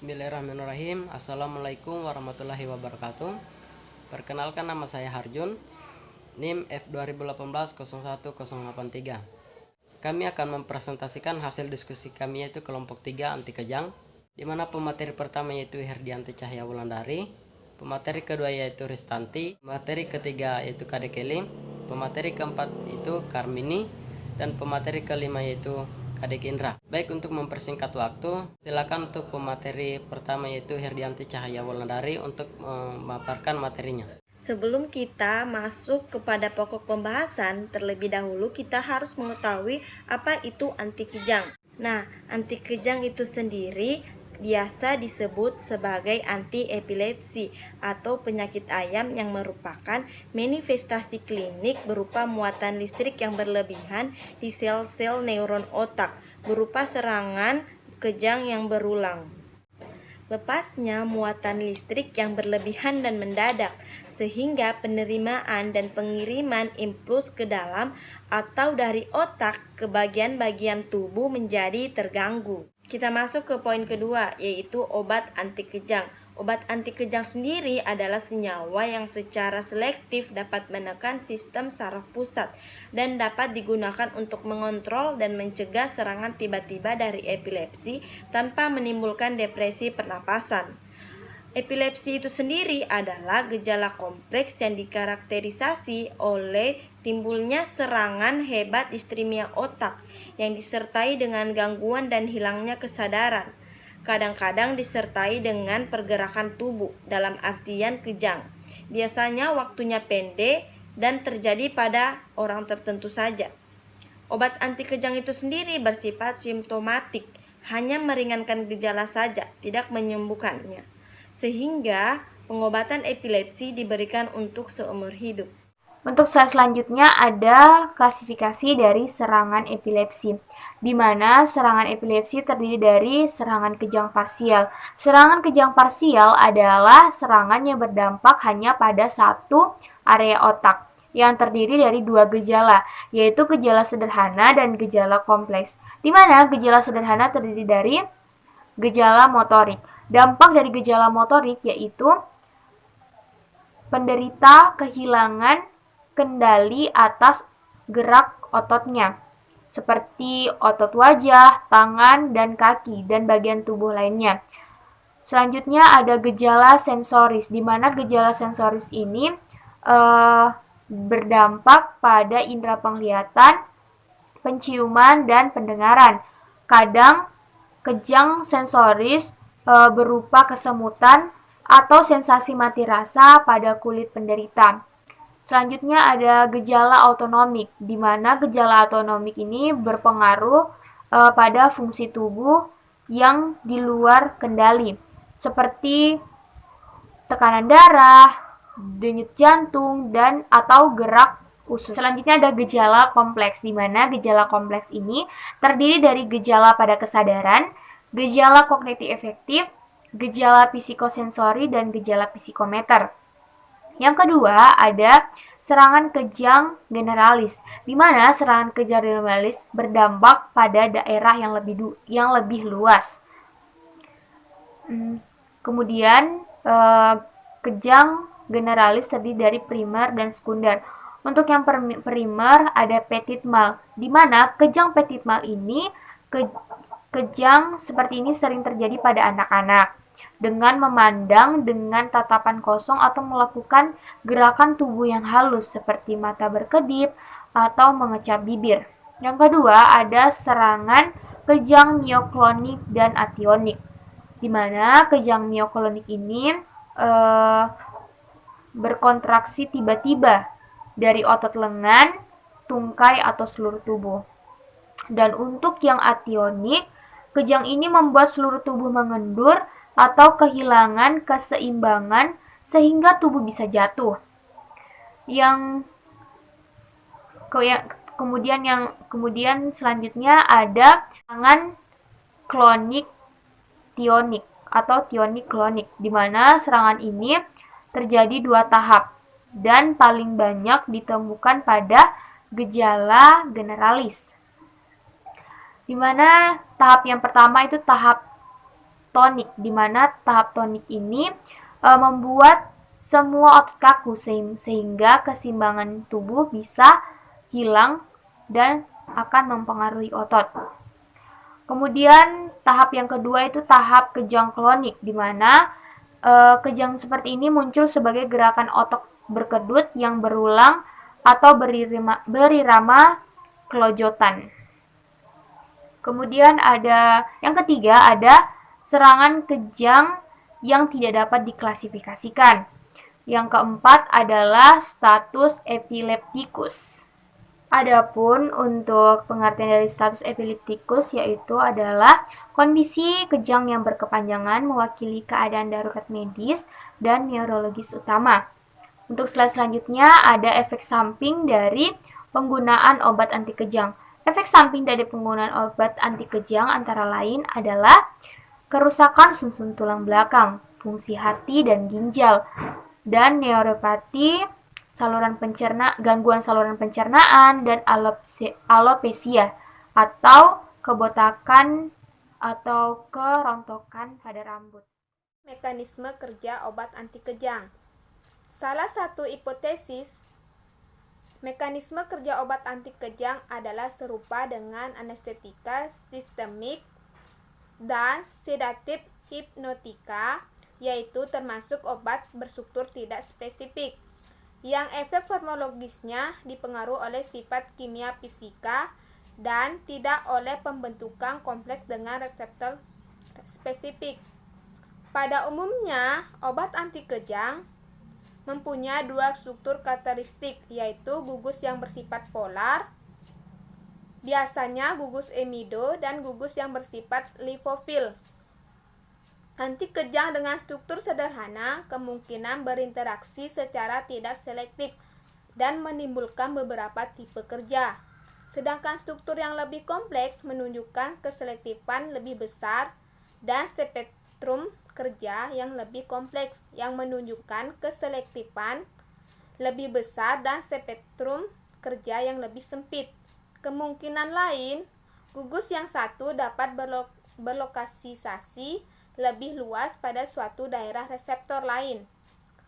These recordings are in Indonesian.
Bismillahirrahmanirrahim. Assalamualaikum warahmatullahi wabarakatuh. Perkenalkan, nama saya Harjun, NIM F2018-01083. Kami akan mempresentasikan hasil diskusi kami, yaitu kelompok 3 anti kejang, di mana pemateri pertama yaitu Herdianti Cahya Wulandari, pemateri kedua yaitu Ristanti, pemateri ketiga yaitu Kade Keling, pemateri keempat itu Karmini, dan pemateri kelima yaitu Kadek Indra. Baik, untuk mempersingkat waktu, silakan untuk pemateri pertama yaitu Herdianti Cahya Wulandari untuk memaparkan materinya. Sebelum kita masuk kepada pokok pembahasan, terlebih dahulu kita harus mengetahui apa itu anti kejang. Nah, anti kejang itu sendiri biasa disebut sebagai anti epilepsi atau penyakit ayam, yang merupakan manifestasi klinik berupa muatan listrik yang berlebihan di sel-sel neuron otak berupa serangan kejang yang berulang. Lepasnya muatan listrik yang berlebihan dan mendadak, sehingga penerimaan dan pengiriman impuls ke dalam atau dari otak ke bagian-bagian tubuh menjadi terganggu. Kita masuk ke poin kedua, yaitu obat anti kejang. Obat anti kejang sendiri adalah senyawa yang secara selektif dapat menekan sistem saraf pusat dan dapat digunakan untuk mengontrol dan mencegah serangan tiba-tiba dari epilepsi tanpa menimbulkan depresi pernapasan. Epilepsi itu sendiri adalah gejala kompleks yang dikarakterisasi oleh timbulnya serangan hebat iskemia otak yang disertai dengan gangguan dan hilangnya kesadaran. Kadang-kadang disertai dengan pergerakan tubuh dalam artian kejang. Biasanya waktunya pendek dan terjadi pada orang tertentu saja. Obat anti kejang itu sendiri bersifat simptomatik, hanya meringankan gejala saja, tidak menyembuhkannya. Sehingga pengobatan epilepsi diberikan untuk seumur hidup. Untuk slide selanjutnya ada klasifikasi dari serangan epilepsi, di mana serangan epilepsi terdiri dari serangan kejang parsial. Serangan kejang parsial adalah serangan yang berdampak hanya pada satu area otak, yang terdiri dari dua gejala, yaitu gejala sederhana dan gejala kompleks, di mana gejala sederhana terdiri dari gejala motorik. Dampak dari gejala motorik yaitu penderita kehilangan kendali atas gerak ototnya, seperti otot wajah, tangan, dan kaki, dan bagian tubuh lainnya. Selanjutnya ada gejala sensoris, di mana gejala sensoris ini berdampak pada indera penglihatan, penciuman, dan pendengaran. Kadang kejang sensoris berupa kesemutan atau sensasi mati rasa pada kulit penderita. Selanjutnya ada gejala autonomik, di mana gejala autonomik ini berpengaruh pada fungsi tubuh yang di luar kendali, seperti tekanan darah, denyut jantung, dan atau gerak usus. Selanjutnya ada gejala kompleks, di mana gejala kompleks ini terdiri dari gejala pada kesadaran, gejala kognitif efektif, gejala psikosensori, dan gejala psikometer. Yang kedua ada serangan kejang generalis, di mana serangan kejang generalis berdampak pada daerah yang lebih luas. Kemudian kejang generalis terdiri dari primer dan sekunder. Untuk yang primer ada petit mal, di mana kejang petit mal ini kejang seperti ini sering terjadi pada anak-anak dengan memandang dengan tatapan kosong atau melakukan gerakan tubuh yang halus seperti mata berkedip atau mengecap bibir. Yang kedua ada serangan kejang mioklonik dan ationik, di mana kejang mioklonik ini berkontraksi tiba-tiba dari otot lengan, tungkai, atau seluruh tubuh. Dan untuk yang ationik, kejang ini membuat seluruh tubuh mengendur atau kehilangan keseimbangan sehingga tubuh bisa jatuh. Kemudian selanjutnya ada serangan klonik tionik atau tionik klonik, di mana serangan ini terjadi 2 tahap dan paling banyak ditemukan pada gejala generalis, di mana tahap yang pertama itu tahap tonik, di mana tahap tonik ini membuat semua otot kaku sehingga keseimbangan tubuh bisa hilang dan akan mempengaruhi otot. Kemudian tahap yang kedua itu tahap kejang klonik, di mana kejang seperti ini muncul sebagai gerakan otot berkedut yang berulang atau berirama kelojotan. Kemudian ada yang ketiga, ada serangan kejang yang tidak dapat diklasifikasikan. Yang keempat adalah status epileptikus. Adapun untuk pengertian dari status epileptikus yaitu adalah kondisi kejang yang berkepanjangan mewakili keadaan darurat medis dan neurologis utama. Untuk slide selanjutnya ada efek samping dari penggunaan obat anti kejang. Efek samping dari penggunaan obat anti kejang antara lain adalah kerusakan sumsum tulang belakang, fungsi hati dan ginjal, dan neuropati, gangguan saluran pencernaan, dan alopecia atau kebotakan atau kerontokan pada rambut. Mekanisme kerja obat anti kejang. Salah satu hipotesis mekanisme kerja obat anti kejang adalah serupa dengan anestetika sistemik dan sedatif hipnotika, yaitu termasuk obat berstruktur tidak spesifik, yang efek farmakologisnya dipengaruhi oleh sifat kimia fisika dan tidak oleh pembentukan kompleks dengan reseptor spesifik. Pada umumnya, obat anti kejang mempunyai dua struktur karakteristik, yaitu gugus yang bersifat polar, biasanya gugus amido, dan gugus yang bersifat lipofil. Anti kejang dengan struktur sederhana kemungkinan berinteraksi secara tidak selektif dan menimbulkan beberapa tipe kerja. Sedangkan struktur yang lebih kompleks menunjukkan keselektifan lebih besar dan spektrum kerja yang lebih kompleks yang menunjukkan keselektifan lebih besar dan spektrum kerja yang lebih sempit. Kemungkinan lain, gugus yang satu dapat berlokalisasi lebih luas pada suatu daerah reseptor lain,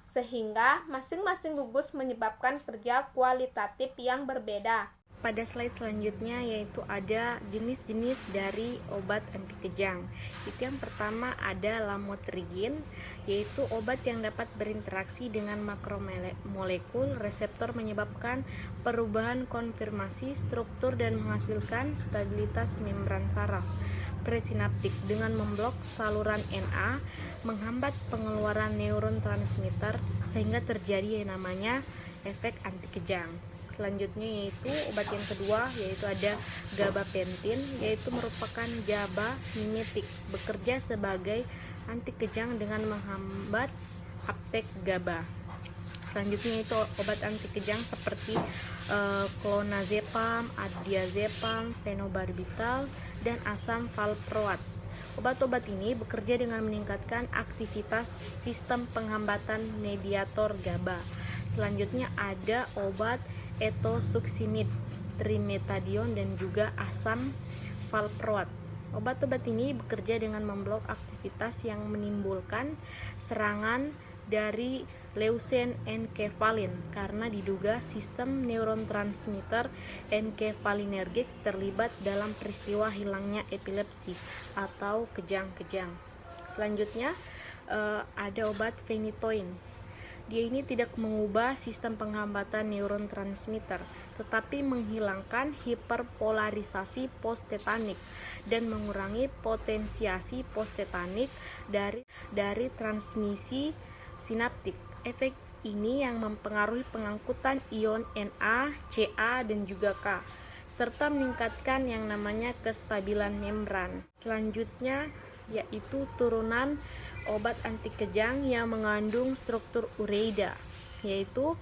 sehingga masing-masing gugus menyebabkan kerja kualitatif yang berbeda. Pada slide selanjutnya yaitu ada jenis-jenis dari obat anti kejang. Itu yang pertama ada lamotrigin, yaitu obat yang dapat berinteraksi dengan makromolekul reseptor menyebabkan perubahan konfirmasi struktur dan menghasilkan stabilitas membran saraf presinaptik dengan memblok saluran NA, menghambat pengeluaran neurotransmitter sehingga terjadi yang namanya efek anti kejang. Selanjutnya yaitu obat yang kedua yaitu ada gabapentin, yaitu merupakan GABA mimetik, bekerja sebagai anti kejang dengan menghambat uptake GABA. Selanjutnya itu obat anti kejang seperti clonazepam, diazepam, fenobarbital, dan asam valproat. Obat-obat ini bekerja dengan meningkatkan aktivitas sistem penghambatan mediator GABA. Selanjutnya ada obat etosuximid, trimetadion, dan juga asam valproat. Obat-obat ini bekerja dengan memblok aktivitas yang menimbulkan serangan dari leucin enkefalin karena diduga sistem neurotransmitter enkefalinergik terlibat dalam peristiwa hilangnya epilepsi atau kejang-kejang. Selanjutnya ada obat phenytoin. Dia ini tidak mengubah sistem penghambatan neurotransmitter, tetapi menghilangkan hiperpolarisasi posttetanik dan mengurangi potensiasi posttetanik dari transmisi sinaptik. Efek ini yang mempengaruhi pengangkutan ion Na, Ca, dan juga K, serta meningkatkan yang namanya kestabilan membran. Selanjutnya yaitu turunan obat anti kejang yang mengandung struktur ureida, yaitu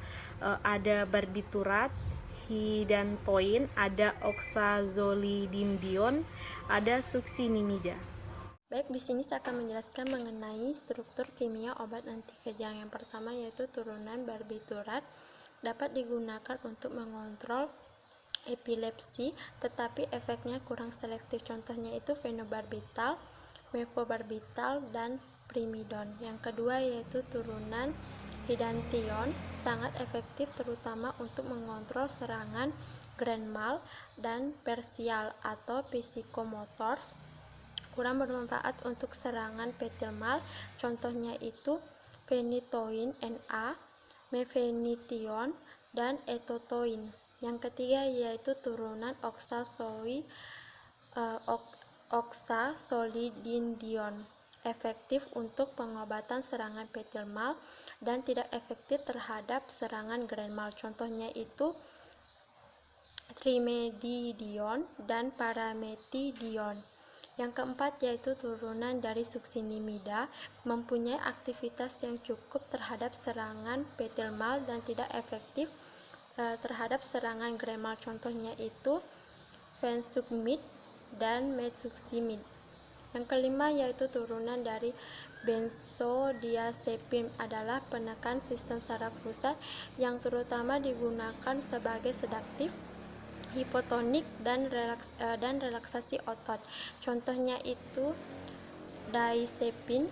ada barbiturat, hidantoin, ada oxazolidindion, ada succinimida. Baik, di sini saya akan menjelaskan mengenai struktur kimia obat anti kejang. Yang pertama yaitu turunan barbiturat, dapat digunakan untuk mengontrol epilepsi, tetapi efeknya kurang selektif. Contohnya itu fenobarbital meflobarbital, dan primidon. Yang kedua yaitu turunan hidantion, sangat efektif terutama untuk mengontrol serangan grand mal dan persial atau psikomotor, kurang bermanfaat untuk serangan petit mal. Contohnya itu phenytoin NA, mefenithion, dan etotoin. Yang ketiga yaitu turunan oxazolidinedion, efektif untuk pengobatan serangan petit mal dan tidak efektif terhadap serangan grand mal. Contohnya itu trimetidion dan paramethidion. Yang keempat yaitu turunan dari succinimida, mempunyai aktivitas yang cukup terhadap serangan petit mal dan tidak efektif terhadap serangan grand mal. Contohnya itu vancomycin dan metsuximid. Yang kelima yaitu turunan dari benzodiazepin, adalah penekan sistem saraf pusat yang terutama digunakan sebagai sedatif, hipotonik, dan relaksasi otot. Contohnya itu diazepin,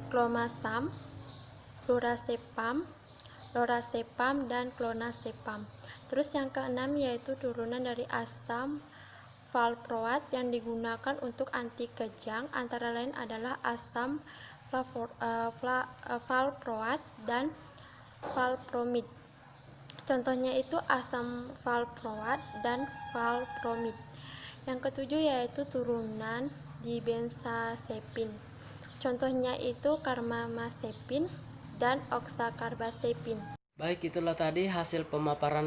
clomazam, lorazepam, dan clonazepam. Terus yang keenam yaitu turunan dari asam valproat yang digunakan untuk anti kejang, antara lain adalah asam valproat dan valpromid. Contohnya itu asam valproat dan valpromid. Yang ketujuh yaitu turunan dibenzazepin. Contohnya itu carbamazepin dan oxacarbazepin. Baik, itulah tadi hasil pemaparan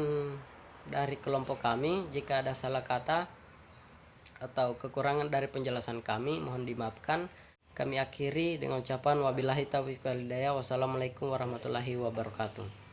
dari kelompok kami. Jika ada salah kata atau kekurangan dari penjelasan kami, mohon dimaafkan. Kami akhiri dengan ucapan wabillahi taufiq wal hidayah. Wassalamualaikum warahmatullahi wabarakatuh.